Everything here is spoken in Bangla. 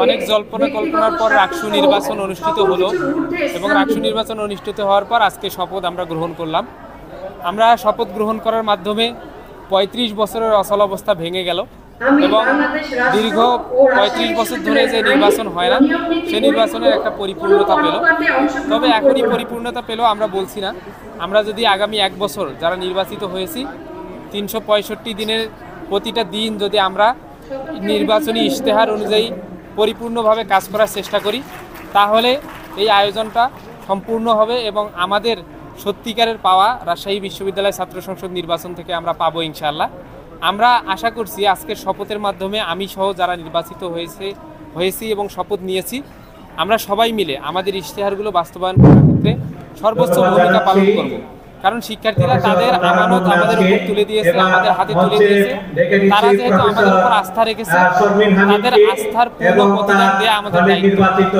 অনেক জল্পনা কল্পনার পর রাকসু নির্বাচন অনুষ্ঠিত হলো এবং রাকসু নির্বাচন অনুষ্ঠিত হওয়ার পর আজকে শপথ আমরা গ্রহণ করলাম। আমরা শপথ গ্রহণ করার মাধ্যমে ৩৫ বছরের অচল অবস্থা ভেঙে গেল এবং দীর্ঘ ৩৫ বছর ধরে যে নির্বাচন হয় না সে নির্বাচনের একটা পরিপূর্ণতা পেল। তবে এখনই পরিপূর্ণতা পেল আমরা বলছি না। আমরা যদি আগামী ১ বছর যারা নির্বাচিত হয়েছি ৩৬৫ দিনের প্রতিটা দিন যদি আমরা নির্বাচনী ইশতেহার অনুযায়ী পরিপূর্ণভাবে কাজ করার চেষ্টা করি তাহলে এই আয়োজনটা সম্পূর্ণ হবে এবং আমাদের সত্যিকারের পাওয়া রাজশাহী বিশ্ববিদ্যালয় ছাত্র সংসদ নির্বাচন থেকে আমরা পাবো ইনশাআল্লাহ। আমরা আশা করছি আজকের শপথের মাধ্যমে আমি সহ যারা নির্বাচিত হয়েছি এবং শপথ নিয়েছি আমরা সবাই মিলে আমাদের ইশতেহারগুলো বাস্তবায়ন করার ক্ষেত্রে সর্বোচ্চ ভূমিকা পালন করব। কারণ শিক্ষার্থীরা তাদের আমানত আমাদের উপর তুলে দিয়েছে, আমাদের হাতে তুলে দিয়েছে। তারা যেহেতু আমাদের উপর আস্থা রেখেছে তাদের আস্থার পূর্ণ প্রতিদান দেওয়া আমাদের দায়িত্ব।